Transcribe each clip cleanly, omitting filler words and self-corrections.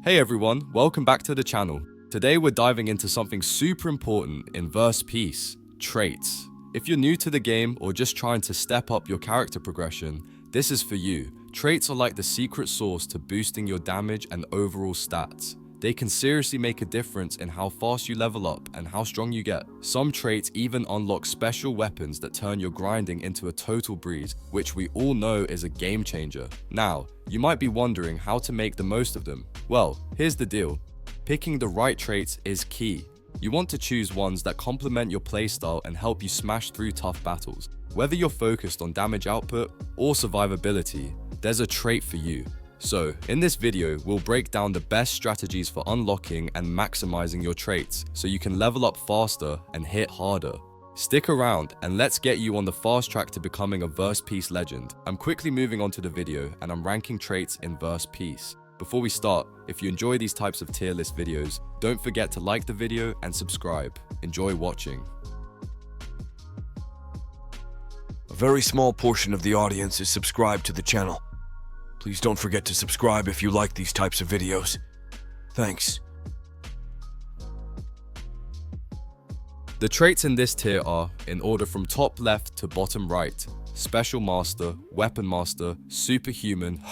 Hey everyone, welcome back to the channel. Today we're diving into something super important in verse peace, traits. If you're new to the game or just trying to step up your character progression, this is for you. Traits are like the secret sauce to boosting your damage and overall stats. They can seriously make a difference in how fast you level up and how strong you get. Some traits even unlock special weapons that turn your grinding into a total breeze, which we all know is a game changer. Now, you might be wondering how to make the most of them. Well, here's the deal. Picking the right traits is key. You want to choose ones that complement your playstyle and help you smash through tough battles. Whether you're focused on damage output or survivability, there's a trait for you. So, in this video, we'll break down the best strategies for unlocking and maximizing your traits so you can level up faster and hit harder. Stick around and let's get you on the fast track to becoming a verse peace legend. I'm quickly moving on to the video and I'm ranking traits in verse peace. Before we start, if you enjoy these types of tier list videos, don't forget to like the video and subscribe. Enjoy watching. A very small portion of the audience is subscribed to the channel. Please don't forget to subscribe if you like these types of videos. Thanks. The traits in this tier are, in order from top left to bottom right: Special Master, Weapon Master, Superhuman,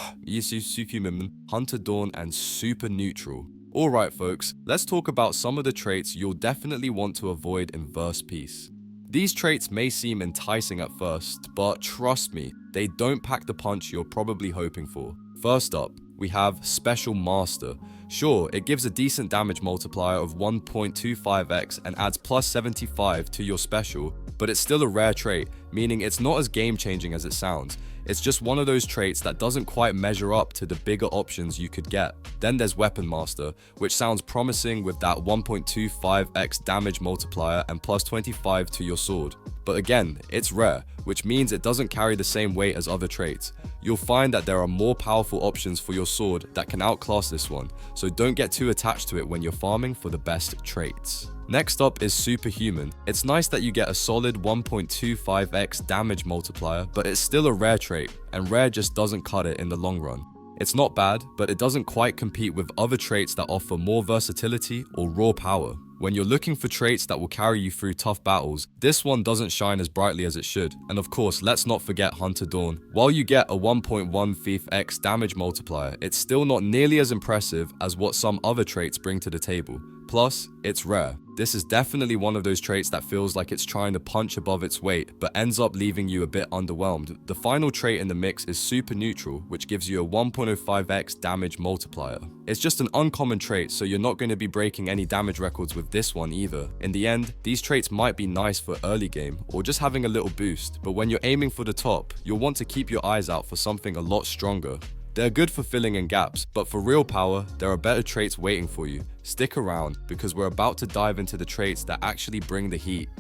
Hunter Dawn, and Super Neutral. Alright folks, let's talk about some of the traits you'll definitely want to avoid in verse peace. These traits may seem enticing at first, but trust me, they don't pack the punch you're probably hoping for. First up, we have Special Master. Sure, it gives a decent damage multiplier of 1.25x and adds plus 75 to your special, but it's still a rare trait, meaning it's not as game-changing as it sounds. It's just one of those traits that doesn't quite measure up to the bigger options you could get. Then there's Weapon Master, which sounds promising with that 1.25x damage multiplier and plus 25 to your sword. But again, it's rare, which means it doesn't carry the same weight as other traits. You'll find that there are more powerful options for your sword that can outclass this one, so don't get too attached to it when you're farming for the best traits. Next up is Superhuman. It's nice that you get a solid 1.25x damage multiplier, but it's still a rare trait, and rare just doesn't cut it in the long run. It's not bad, but it doesn't quite compete with other traits that offer more versatility or raw power. When you're looking for traits that will carry you through tough battles, this one doesn't shine as brightly as it should. And of course, let's not forget Hunter Dawn. While you get a 1.15x damage multiplier, it's still not nearly as impressive as what some other traits bring to the table. Plus, it's rare. This is definitely one of those traits that feels like it's trying to punch above its weight, but ends up leaving you a bit underwhelmed. The final trait in the mix is Super Neutral, which gives you a 1.05x damage multiplier. It's just an uncommon trait, so you're not going to be breaking any damage records with this one either. In the end, these traits might be nice for early game, or just having a little boost, but when you're aiming for the top, you'll want to keep your eyes out for something a lot stronger. They're good for filling in gaps, but for real power, there are better traits waiting for you. Stick around, because we're about to dive into the traits that actually bring the heat.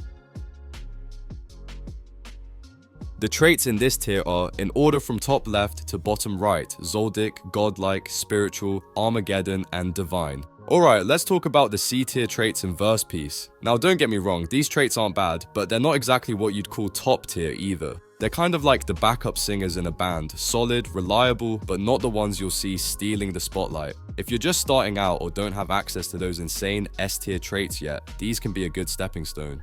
The traits in this tier are, in order from top left to bottom right: Zoldyck, Godlike, Spiritual, Armageddon, and Divine. Alright, let's talk about the C tier traits in verse peace. Now don't get me wrong, these traits aren't bad, but they're not exactly what you'd call top tier either. They're kind of like the backup singers in a band, solid, reliable, but not the ones you'll see stealing the spotlight. If you're just starting out or don't have access to those insane S tier traits yet, these can be a good stepping stone.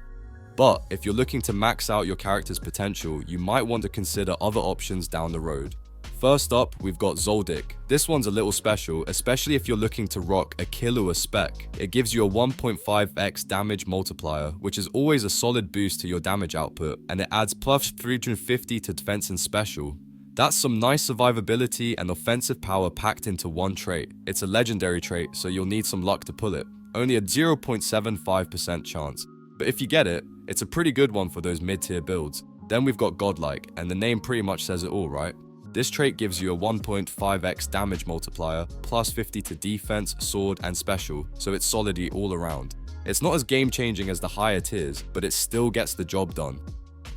But if you're looking to max out your character's potential, you might want to consider other options down the road. First up, we've got Zoldyck. This one's a little special, especially if you're looking to rock a Killua spec. It gives you a 1.5x damage multiplier, which is always a solid boost to your damage output, and it adds plus 350 to defense and special. That's some nice survivability and offensive power packed into one trait. It's a legendary trait, so you'll need some luck to pull it. Only a 0.75% chance. But if you get it, it's a pretty good one for those mid-tier builds. Then we've got Godlike, and the name pretty much says it all, right? This trait gives you a 1.5x damage multiplier, plus 50 to defense, sword, and special, so it's solidity all around. It's not as game-changing as the higher tiers, but it still gets the job done.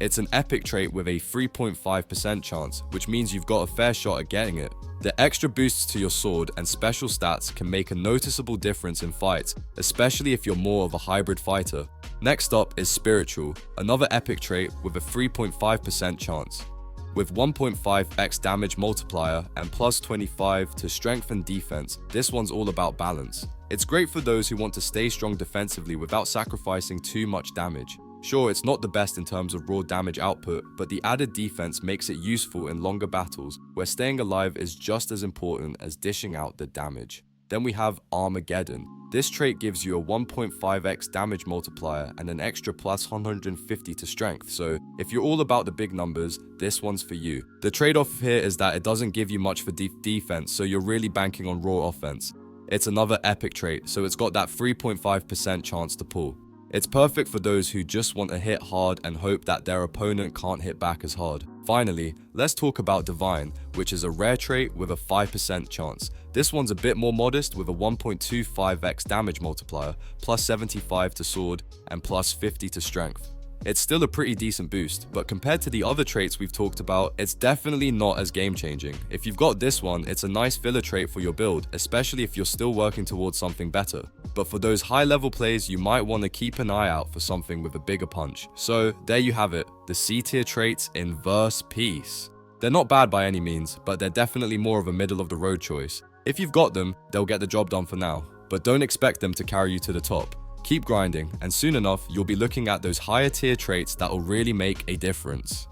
It's an epic trait with a 3.5% chance, which means you've got a fair shot at getting it. The extra boosts to your sword and special stats can make a noticeable difference in fights, especially if you're more of a hybrid fighter. Next up is Spiritual, another epic trait with a 3.5% chance. With 1.5x damage multiplier and plus 25 to strength and defense, this one's all about balance. It's great for those who want to stay strong defensively without sacrificing too much damage. Sure, it's not the best in terms of raw damage output, but the added defense makes it useful in longer battles, where staying alive is just as important as dishing out the damage. Then we have Armageddon. This trait gives you a 1.5x damage multiplier and an extra plus 150 to strength, so if you're all about the big numbers, this one's for you. The trade-off here is that it doesn't give you much for defense, so you're really banking on raw offense. It's another epic trait, so it's got that 3.5% chance to pull. It's perfect for those who just want to hit hard and hope that their opponent can't hit back as hard. Finally, let's talk about Divine, which is a rare trait with a 5% chance. This one's a bit more modest with a 1.25x damage multiplier, plus 75 to sword, and plus 50 to strength. It's still a pretty decent boost, but compared to the other traits we've talked about, it's definitely not as game-changing. If you've got this one, it's a nice filler trait for your build, especially if you're still working towards something better. But for those high-level plays, you might want to keep an eye out for something with a bigger punch. So there you have it, the C-tier traits in Verse Peace. They're not bad by any means, but they're definitely more of a middle-of-the-road choice. If you've got them, they'll get the job done for now, but don't expect them to carry you to the top. Keep grinding, and soon enough, you'll be looking at those higher tier traits that will really make a difference.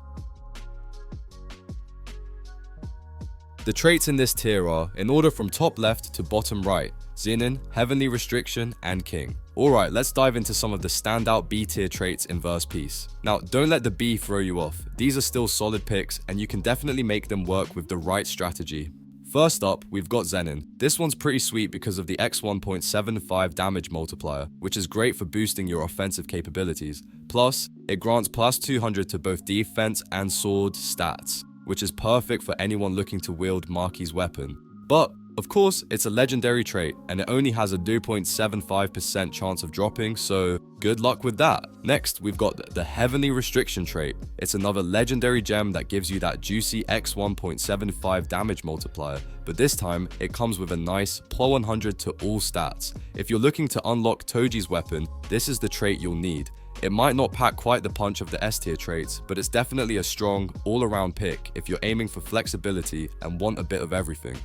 The traits in this tier are, in order from top left to bottom right, Zenin, Heavenly Restriction, and King. Alright, let's dive into some of the standout B tier traits in Verse Peace. Now, don't let the B throw you off. These are still solid picks, and you can definitely make them work with the right strategy. First up, we've got Zenin. This one's pretty sweet because of the X 1.75 damage multiplier, which is great for boosting your offensive capabilities. Plus, it grants plus 200 to both defense and sword stats, which is perfect for anyone looking to wield Maki's weapon. But, of course, it's a legendary trait, and it only has a 2.75% chance of dropping, so good luck with that. Next, we've got the Heavenly Restriction trait. It's another legendary gem that gives you that juicy X 1.75 damage multiplier, but this time, it comes with a nice plus 100 to all stats. If you're looking to unlock Toji's weapon, this is the trait you'll need. It might not pack quite the punch of the S tier traits, but it's definitely a strong, all-around pick if you're aiming for flexibility and want a bit of everything.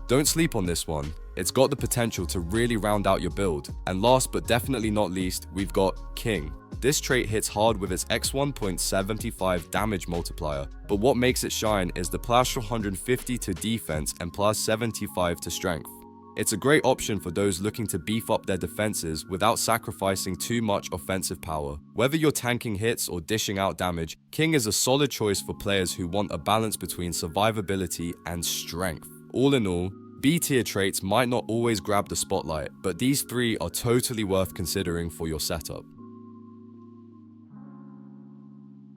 Don't sleep on this one, it's got the potential to really round out your build. And last but definitely not least, we've got King. This trait hits hard with its X 1.75 damage multiplier, but what makes it shine is the plus 150 to defense and plus 75 to strength. It's a great option for those looking to beef up their defenses without sacrificing too much offensive power. Whether you're tanking hits or dishing out damage, King is a solid choice for players who want a balance between survivability and strength. All in all, B tier traits might not always grab the spotlight, but these three are totally worth considering for your setup.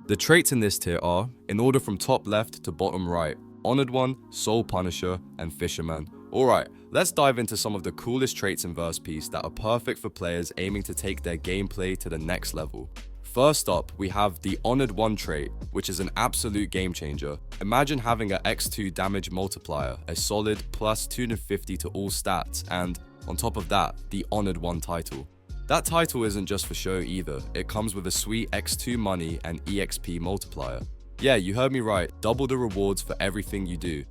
The traits in this tier are, in order from top left to bottom right, Honored One, Soul Punisher, and Fisherman. Alright, let's dive into some of the coolest traits in Verse Peace that are perfect for players aiming to take their gameplay to the next level. First up, we have the Honored One trait, which is an absolute game changer. Imagine having a X2 damage multiplier, a solid plus 250 to all stats, and, on top of that, the Honored One title. That title isn't just for show either, it comes with a sweet X2 money and EXP multiplier. Yeah, you heard me right, double the rewards for everything you do.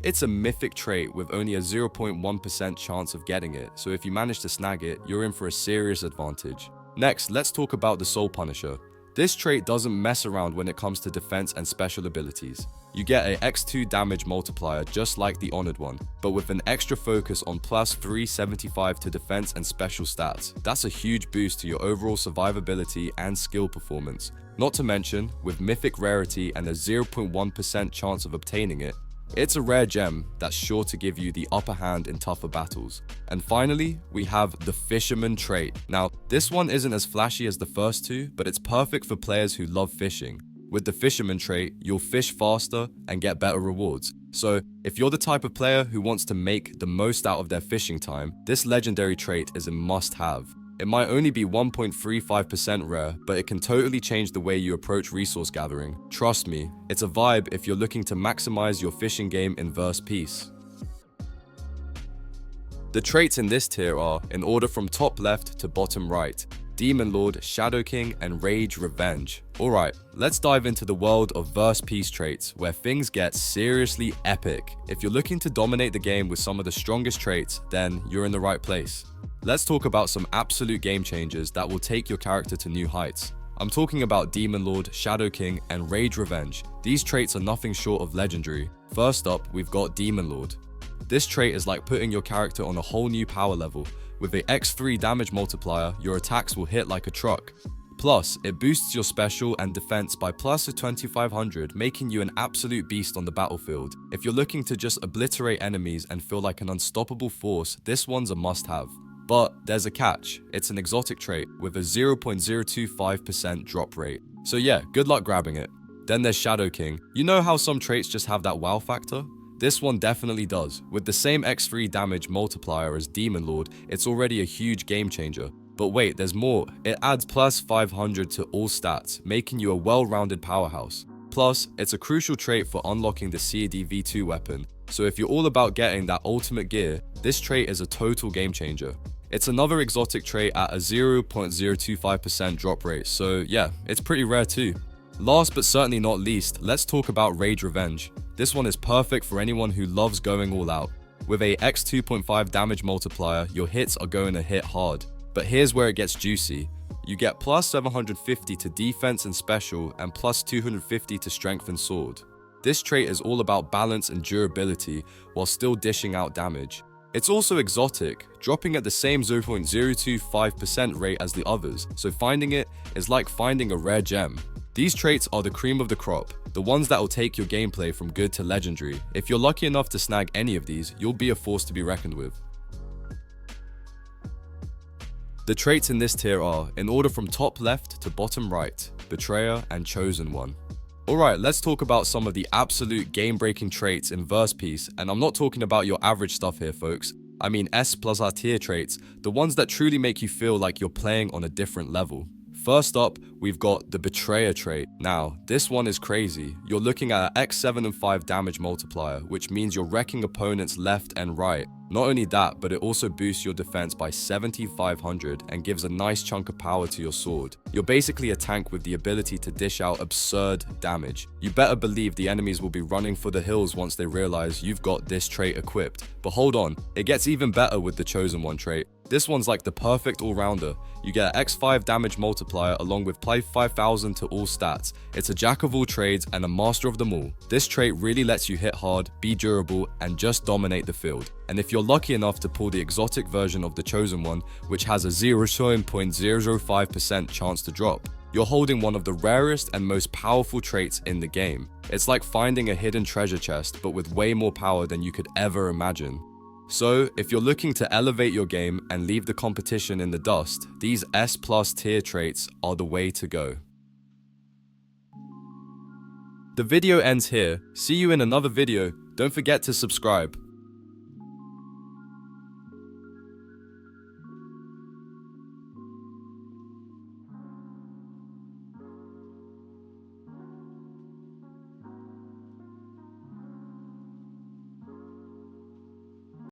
It's a mythic trait with only a 0.1% chance of getting it, so if you manage to snag it, you're in for a serious advantage. Next, let's talk about the Soul Punisher. This trait doesn't mess around when it comes to defense and special abilities. You get a X2 damage multiplier just like the Honored One, but with an extra focus on plus 375 to defense and special stats. That's a huge boost to your overall survivability and skill performance. Not to mention, with mythic rarity and a 0.1% chance of obtaining it, it's a rare gem that's sure to give you the upper hand in tougher battles. And finally, we have the Fisherman trait. Now, this one isn't as flashy as the first two, but it's perfect for players who love fishing. With the Fisherman trait, you'll fish faster and get better rewards. So, if you're the type of player who wants to make the most out of their fishing time, this legendary trait is a must-have. It might only be 1.35% rare, but it can totally change the way you approach resource gathering. Trust me, it's a vibe if you're looking to maximize your fishing game in Verse Peace. The traits in this tier are, in order from top left to bottom right, Demon Lord, Shadow King, and Rage Revenge. Alright, let's dive into the world of verse peace traits, where things get seriously epic. If you're looking to dominate the game with some of the strongest traits, then you're in the right place. Let's talk about some absolute game changers that will take your character to new heights. I'm talking about Demon Lord, Shadow King, and Rage Revenge. These traits are nothing short of legendary. First up, we've got Demon Lord. This trait is like putting your character on a whole new power level. With a X3 damage multiplier, your attacks will hit like a truck. Plus, it boosts your special and defense by plus 2500, making you an absolute beast on the battlefield. If you're looking to just obliterate enemies and feel like an unstoppable force, this one's a must-have. But there's a catch. It's an exotic trait with a 0.025% drop rate. So yeah, good luck grabbing it. Then there's Shadow King. You know how some traits just have that wow factor? This one definitely does. With the same X3 damage multiplier as Demon Lord, it's already a huge game changer. But wait, there's more. It adds plus 500 to all stats, making you a well-rounded powerhouse. Plus, it's a crucial trait for unlocking the CAD V2 weapon. So if you're all about getting that ultimate gear, this trait is a total game changer. It's another exotic trait at a 0.025% drop rate, so yeah, it's pretty rare too. Last but certainly not least, let's talk about Rage Revenge. This one is perfect for anyone who loves going all out. With a x2.5 damage multiplier, your hits are going to hit hard. But here's where it gets juicy. You get plus 750 to defense and special, and plus 250 to strength and sword. This trait is all about balance and durability, while still dishing out damage. It's also exotic, dropping at the same 0.025% rate as the others, so finding it is like finding a rare gem. These traits are the cream of the crop, the ones that will take your gameplay from good to legendary. If you're lucky enough to snag any of these, you'll be a force to be reckoned with. The traits in this tier are, in order from top left to bottom right, Betrayer and Chosen One. Alright, let's talk about some of the absolute game-breaking traits in Verse Peace, and I'm not talking about your average stuff here, folks. I mean S+ R tier traits, the ones that truly make you feel like you're playing on a different level. First up, we've got the Betrayer trait. Now, this one is crazy. You're looking at an X7 and 5 damage multiplier, which means you're wrecking opponents left and right. Not only that, but it also boosts your defense by 7500 and gives a nice chunk of power to your sword. You're basically a tank with the ability to dish out absurd damage. You better believe the enemies will be running for the hills once they realize you've got this trait equipped. But hold on, it gets even better with the Chosen One trait. This one's like the perfect all-rounder. You get an X5 damage multiplier along with plus 5000 to all stats. It's a jack of all trades and a master of them all. This trait really lets you hit hard, be durable, and just dominate the field. And if you're lucky enough to pull the exotic version of the Chosen One, which has a 0.005% chance to drop, you're holding one of the rarest and most powerful traits in the game. It's like finding a hidden treasure chest, but with way more power than you could ever imagine. So, if you're looking to elevate your game and leave the competition in the dust, these S+ tier traits are the way to go. The video ends here. See you in another video. Don't forget to subscribe.